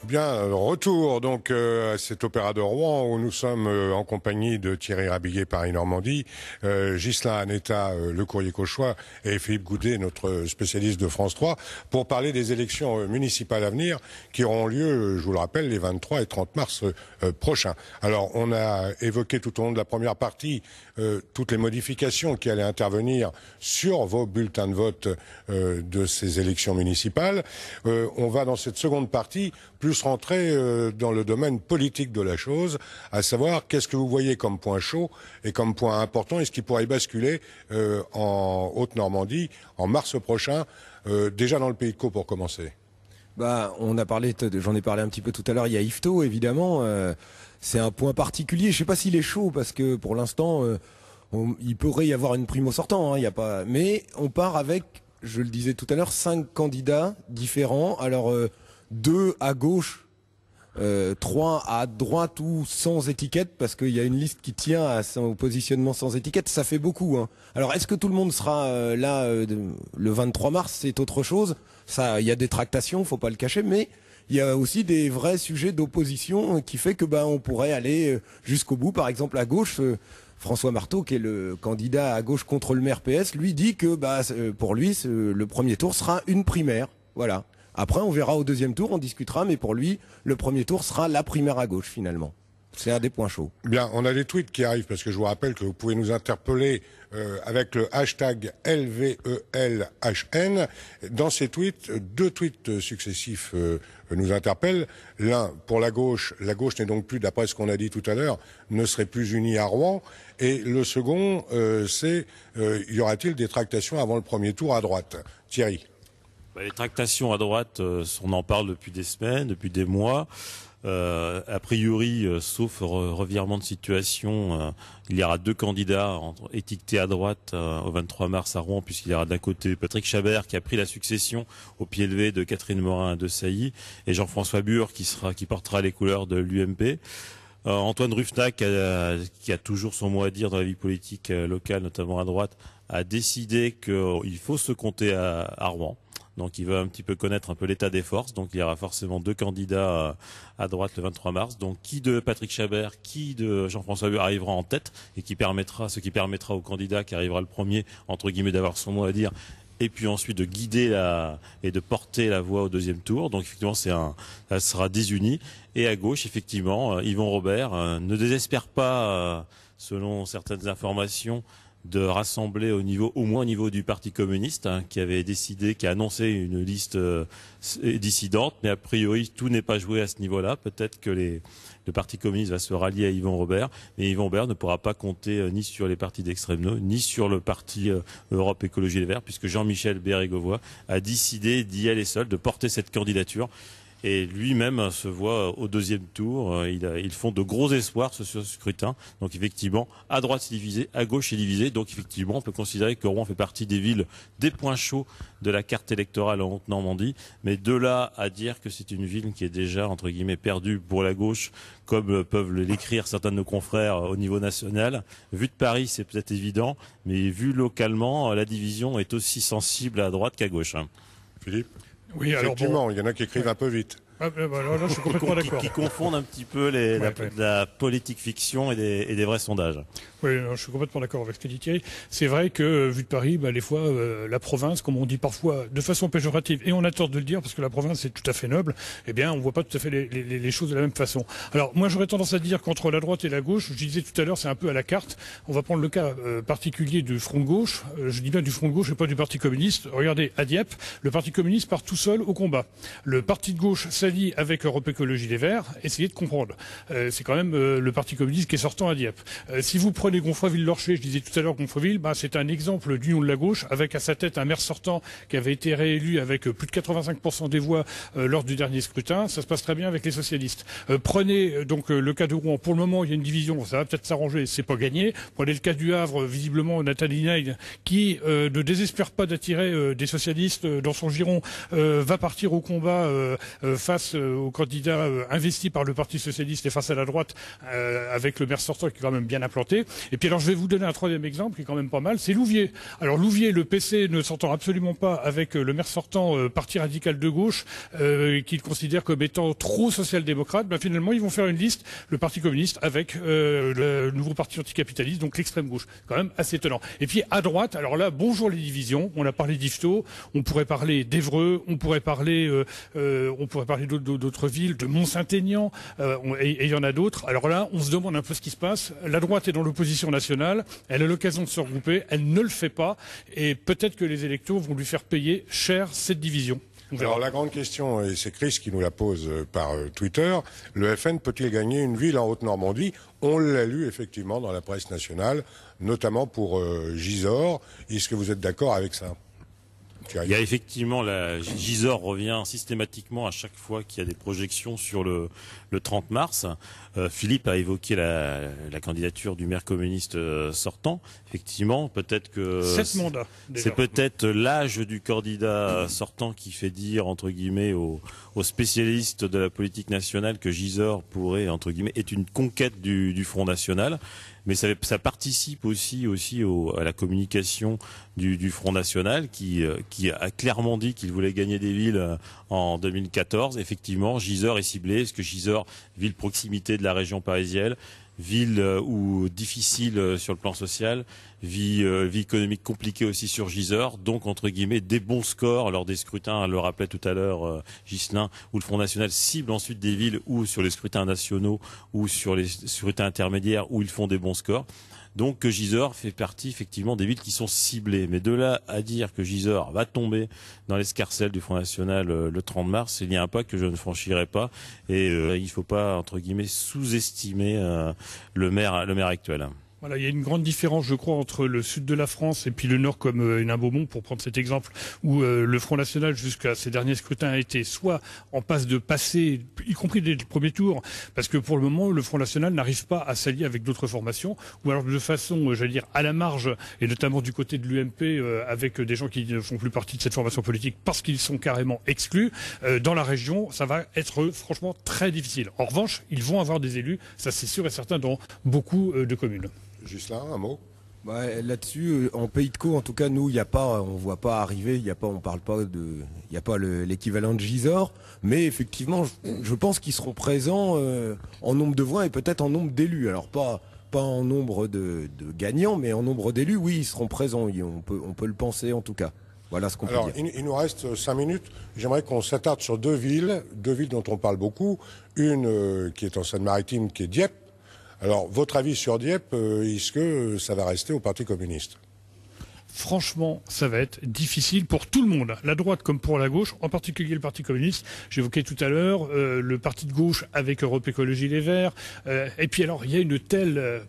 Bien, retour donc à cet opéra de Rouen où nous sommes en compagnie de Thierry Rabiguet, Paris-Normandie, Ghislain Anetta, Le Courrier Cauchois, et Philippe Goudet, notre spécialiste de France 3, pour parler des élections municipales à venir qui auront lieu, je vous le rappelle, les 23 et 30 mars prochains. Alors, on a évoqué tout au long de la première partie toutes les modifications qui allaient intervenir sur vos bulletins de vote de ces élections municipales. On va dans cette seconde partie plus rentrer dans le domaine politique de la chose, à savoir qu'est-ce que vous voyez comme point chaud et comme point important et ce qui pourrait basculer en Haute-Normandie en mars prochain, déjà dans le Pays de Caux pour commencer. On a parlé, j'en ai parlé un petit peu tout à l'heure, il y a Yvetot évidemment, c'est un point particulier, je sais pas s'il est chaud parce que pour l'instant il pourrait y avoir une prime au sortant, hein, il y a pas... mais on part avec, je le disais tout à l'heure, 5 candidats différents, alors 2 à gauche, 3 à droite ou sans étiquette, parce qu'il y a une liste qui tient à son positionnement sans étiquette, ça fait beaucoup. Hein. Alors est-ce que tout le monde sera là le 23 mars, c'est autre chose. Ça, il y a des tractations, faut pas le cacher, mais il y a aussi des vrais sujets d'opposition qui fait que on pourrait aller jusqu'au bout. Par exemple, à gauche, François Marteau, qui est le candidat à gauche contre le maire PS, lui dit que pour lui, le premier tour sera une primaire. Voilà. Après, on verra au deuxième tour, on discutera, mais pour lui, le premier tour sera la primaire à gauche, finalement. C'est un des points chauds. Bien, on a des tweets qui arrivent, parce que je vous rappelle que vous pouvez nous interpeller avec le hashtag LVELHN. Dans ces tweets, 2 tweets successifs nous interpellent. L'un, pour la gauche n'est donc plus, d'après ce qu'on a dit tout à l'heure, ne serait plus unie à Rouen. Et le second, c'est y aura-t-il des tractations avant le premier tour à droite? Thierry. Les tractations à droite, on en parle depuis des semaines, depuis des mois. A priori, sauf revirement de situation, il y aura 2 candidats étiquetés à droite au 23 mars à Rouen, puisqu'il y aura d'un côté Patrick Chabert qui a pris la succession au pied levé de Catherine Morin-Desailly et Jean-François Bure qui portera les couleurs de l'UMP. Antoine Rufenac, qui a toujours son mot à dire dans la vie politique locale, notamment à droite, a décidé qu'il faut se compter à Rouen. Donc il veut un petit peu connaître un peu l'état des forces. Donc il y aura forcément 2 candidats à droite le 23 mars. Donc qui de Patrick Chabert, qui de Jean-François Bure arrivera en tête et ce qui permettra au candidat qui arrivera le premier, entre guillemets, d'avoir son mot à dire. Et puis ensuite de guider et de porter la voix au deuxième tour. Donc effectivement, ça sera désuni. Et à gauche, effectivement, Yvon Robert ne désespère pas, selon certaines informations, de rassembler au moins au niveau du Parti communiste, qui a annoncé une liste dissidente, mais a priori tout n'est pas joué à ce niveau-là. Peut-être que le Parti communiste va se rallier à Yvon Robert, mais Yvon Robert ne pourra pas compter ni sur les partis d'extrême droite, ni sur le parti Europe Écologie Les Verts, puisque Jean-Michel Bérégovoy a décidé d'y aller seul, de porter cette candidature. Et lui-même se voit au deuxième tour. Ils font de gros espoirs sur ce scrutin. Donc effectivement, à droite c'est divisé, à gauche c'est divisé. Donc effectivement, on peut considérer que Rouen fait partie des points chauds de la carte électorale en Haute-Normandie. Mais de là à dire que c'est une ville qui est déjà, entre guillemets, perdue pour la gauche, comme peuvent l'écrire certains de nos confrères au niveau national. Vu de Paris, c'est peut-être évident, mais vu localement, la division est aussi sensible à droite qu'à gauche. Philippe ? Oui, effectivement, il y en a qui écrivent un peu vite. Là, je suis complètement d'accord. Qui confondent un petit peu la politique fiction et des vrais sondages. Oui, je suis complètement d'accord avec ce que dit Thierry. C'est vrai que, vu de Paris, des fois, la province, comme on dit parfois de façon péjorative, et on a tort de le dire parce que la province est tout à fait noble, on voit pas tout à fait les choses de la même façon. Alors, moi, j'aurais tendance à dire qu'entre la droite et la gauche, je disais tout à l'heure, c'est un peu à la carte. On va prendre le cas particulier du Front de gauche. Je dis bien du Front de gauche et pas du Parti communiste. Regardez, à Dieppe, le Parti communiste part tout seul au combat. Le Parti de gauche s'allie avec Europe Écologie Les Verts. Essayez de comprendre. C'est quand même le Parti communiste qui est sortant à Dieppe. Si vous prenez Gonfreville-Lorcher, je disais tout à l'heure Gonfreville, c'est un exemple d'union de la gauche, avec à sa tête un maire sortant qui avait été réélu avec plus de 85% des voix lors du dernier scrutin. Ça se passe très bien avec les socialistes. Prenez donc le cas de Rouen. Pour le moment, il y a une division. Ça va peut-être s'arranger. C'est pas gagné. Prenez le cas du Havre. Visiblement, Nathalie Ney, qui ne désespère pas d'attirer des socialistes dans son giron, va partir au combat face face aux candidats investis par le Parti socialiste et face à la droite, avec le maire sortant qui est quand même bien implanté. Et puis alors je vais vous donner un troisième exemple qui est quand même pas mal, c'est Louviers. Alors Louviers, le PC ne s'entend absolument pas avec le maire sortant, parti radical de gauche, qu'il considère comme étant trop social-démocrate. Ben, finalement, ils vont faire une liste, le Parti communiste, avec le nouveau parti anticapitaliste, donc l'extrême gauche. Quand même assez étonnant. Et puis à droite, alors là, bonjour les divisions. On a parlé d'Yvetot, on pourrait parler d'Évreux, on pourrait parler d'autres villes, de Mont-Saint-Aignan, et il y en a d'autres. Alors là, on se demande un peu ce qui se passe. La droite est dans l'opposition nationale, elle a l'occasion de se regrouper, elle ne le fait pas, et peut-être que les électeurs vont lui faire payer cher cette division. Alors la grande question, et c'est Chris qui nous la pose par Twitter, le FN peut-il gagner une ville en Haute-Normandie? On l'a lu effectivement dans la presse nationale, notamment pour Gisors. Est-ce que vous êtes d'accord avec ça? Il y a effectivement, Gisors revient systématiquement à chaque fois qu'il y a des projections sur le 30 mars. Philippe a évoqué la candidature du maire communiste sortant. Effectivement, peut-être que 7 mandats. C'est peut-être l'âge du candidat sortant qui fait dire, entre guillemets, aux spécialistes de la politique nationale que Gisors pourrait, entre guillemets, être une conquête du Front National. Mais ça participe aussi à la communication du Front National qui a clairement dit qu'il voulait gagner des villes en 2014. Effectivement, Gisors est ciblé. Est-ce que Gisors, ville proximité de la région parisienne, ville difficile sur le plan social, vie économique compliquée aussi sur Gisors, donc entre guillemets des bons scores lors des scrutins, le rappelait tout à l'heure Ghislain, où le Front National cible ensuite des villes ou sur les scrutins nationaux ou sur les scrutins intermédiaires où ils font des bons scores. Donc Gisors fait partie effectivement des villes qui sont ciblées. Mais de là à dire que Gisors va tomber dans l'escarcelle du Front National le 30 mars, il y a un pas que je ne franchirai pas. Et il ne faut pas, entre guillemets, sous-estimer le maire actuel. Voilà, il y a une grande différence, je crois, entre le sud de la France et puis le nord comme Hénin-Beaumont, pour prendre cet exemple, où le Front National, jusqu'à ces derniers scrutins, a été soit en passe de passer, y compris dès le premier tour, parce que pour le moment, le Front National n'arrive pas à s'allier avec d'autres formations, ou alors de façon, j'allais dire, à la marge, et notamment du côté de l'UMP, avec des gens qui ne font plus partie de cette formation politique parce qu'ils sont carrément exclus. Dans la région, ça va être franchement très difficile. En revanche, ils vont avoir des élus, ça c'est sûr et certain, dans beaucoup de communes. Ghislain, un mot? Là-dessus, en Pays de Caux, en tout cas, nous, on voit pas arriver, on parle pas il n'y a pas l'équivalent de Gisors, mais effectivement, je pense qu'ils seront présents en nombre de voix et peut-être en nombre d'élus. Alors pas en nombre de gagnants, mais en nombre d'élus, oui, ils seront présents. On peut le penser en tout cas. Voilà ce qu'on peut dire. Alors, il nous reste 5 minutes. J'aimerais qu'on s'attarde sur deux villes dont on parle beaucoup. Une qui est en Seine-Maritime, qui est Dieppe. Alors, votre avis sur Dieppe, est-ce que ça va rester au Parti communiste? Franchement, ça va être difficile pour tout le monde, la droite comme pour la gauche, en particulier le Parti communiste. J'évoquais tout à l'heure le parti de gauche avec Europe Écologie Les Verts. Et puis alors, il y a une telle,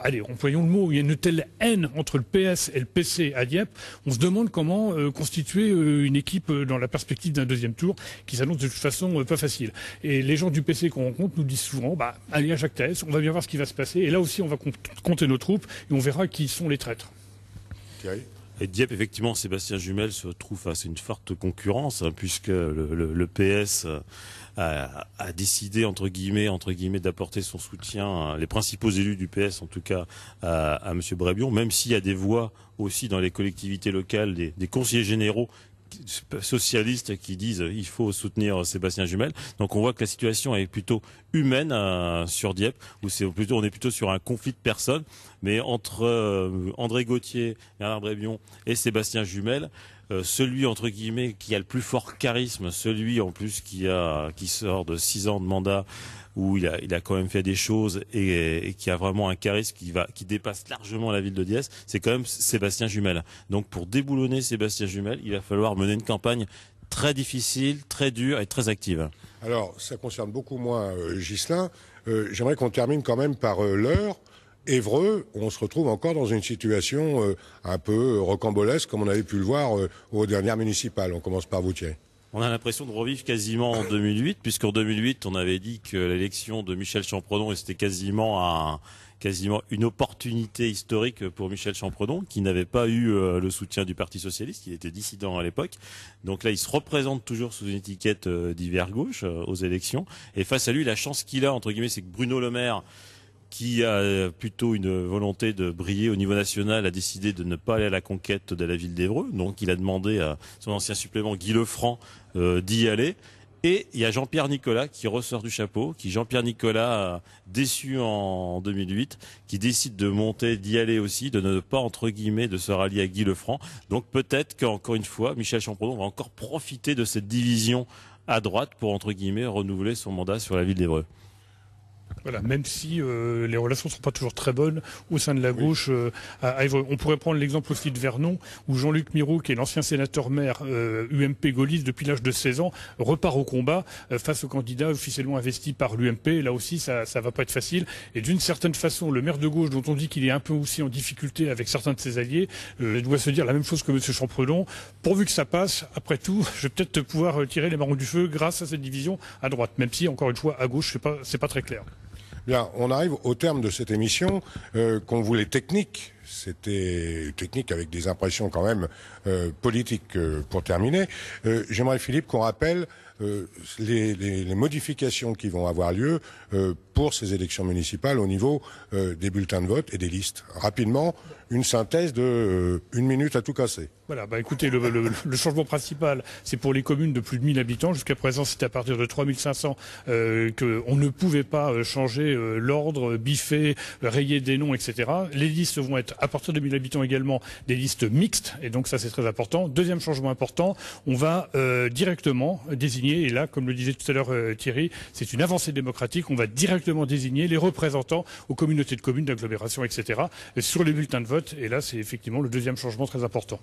allez, employons le mot, il y a une telle haine entre le PS et le PC à Dieppe. On se demande comment constituer une équipe dans la perspective d'un deuxième tour qui s'annonce de toute façon pas facile. Et les gens du PC qu'on rencontre nous disent souvent, allez à Jacques Tess, on va bien voir ce qui va se passer. Et là aussi, on va compter nos troupes et on verra qui sont les traîtres. Okay. Et Dieppe, effectivement, Sébastien Jumel se trouve face à une forte concurrence, puisque le PS a décidé, entre guillemets, d'apporter son soutien, les principaux élus du PS, en tout cas, à M. Brébion, même s'il y a des voix aussi dans les collectivités locales, des conseillers généraux socialistes qui disent il faut soutenir Sébastien Jumel. Donc on voit que la situation est plutôt humaine sur Dieppe, où on est plutôt sur un conflit de personnes, mais entre André Gauthier, Bernard Brébion et Sébastien Jumel, celui entre guillemets qui a le plus fort charisme, celui en plus qui sort de 6 ans de mandat, où il a quand même fait des choses et qui a vraiment un charisme qui dépasse largement la ville de Dieppe, c'est quand même Sébastien Jumel. Donc pour déboulonner Sébastien Jumel, il va falloir mener une campagne très difficile, très dure et très active. Alors, ça concerne beaucoup moins Ghislain. J'aimerais qu'on termine quand même par l'heure. Évreux, on se retrouve encore dans une situation un peu rocambolesque, comme on avait pu le voir aux dernières municipales. On commence par vous, Thierry. On a l'impression de revivre quasiment en 2008, puisqu'en 2008, on avait dit que l'élection de Michel Champrenon, c'était quasiment quasiment une opportunité historique pour Michel Champredon, qui n'avait pas eu le soutien du Parti socialiste, il était dissident à l'époque. Donc là, il se représente toujours sous une étiquette d'hiver gauche aux élections. Et face à lui, la chance qu'il a, entre guillemets, c'est que Bruno Le Maire, qui a plutôt une volonté de briller au niveau national, a décidé de ne pas aller à la conquête de la ville d'Évreux. Donc il a demandé à son ancien supplément Guy Lefranc d'y aller. Et il y a Jean-Pierre Nicolas qui ressort du chapeau, Jean-Pierre Nicolas, déçu en 2008, qui décide de monter, d'y aller aussi, de ne pas, entre guillemets, de se rallier à Guy Lefranc. Donc peut-être qu'encore une fois, Michel Champredon va encore profiter de cette division à droite pour, entre guillemets, renouveler son mandat sur la ville d'Évreux. Voilà, même si les relations ne sont pas toujours très bonnes au sein de la gauche à Évreux. On pourrait prendre l'exemple aussi de Vernon, où Jean-Luc Mirault, qui est l'ancien sénateur-maire UMP gaulliste depuis l'âge de 16 ans, repart au combat face au candidat officiellement investi par l'UMP. Là aussi, ça va pas être facile. Et d'une certaine façon, le maire de gauche, dont on dit qu'il est un peu aussi en difficulté avec certains de ses alliés, doit se dire la même chose que M. Champredon. Pourvu que ça passe, après tout, je vais peut-être pouvoir tirer les marrons du feu grâce à cette division à droite. Même si, encore une fois, à gauche, c'est pas très clair. Bien, on arrive au terme de cette émission qu'on voulait technique. C'était technique avec des impressions quand même politiques pour terminer. J'aimerais, Philippe, qu'on rappelle les modifications qui vont avoir lieu pour ces élections municipales au niveau des bulletins de vote et des listes. Rapidement, une synthèse de 1 minute à tout casser. Voilà, écoutez, le changement principal, c'est pour les communes de plus de 1000 habitants. Jusqu'à présent, c'était à partir de 3500 qu'on ne pouvait pas changer l'ordre, biffer, rayer des noms, etc. Les listes vont être, à partir de 1000 habitants également, des listes mixtes, et donc ça c'est très important. Deuxième changement important, on va directement désigner, et là, comme le disait tout à l'heure Thierry, c'est une avancée démocratique, on va directement désigner les représentants aux communautés de communes, d'agglomérations, etc. sur les bulletins de vote, et là c'est effectivement le deuxième changement très important.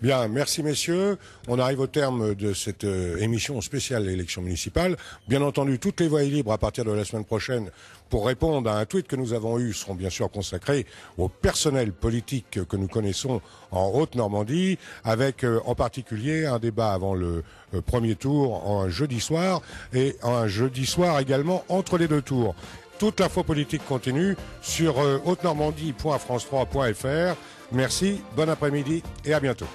Bien, merci messieurs. On arrive au terme de cette émission spéciale élection municipale. Bien entendu, toutes les voies libres à partir de la semaine prochaine pour répondre à un tweet que nous avons eu seront bien sûr consacrés au personnel politique que nous connaissons en Haute-Normandie, avec en particulier un débat avant le premier tour un jeudi soir et un jeudi soir également entre les deux tours. Toute l'info politique continue sur haute-normandie.france3.fr. Merci, bon après-midi et à bientôt.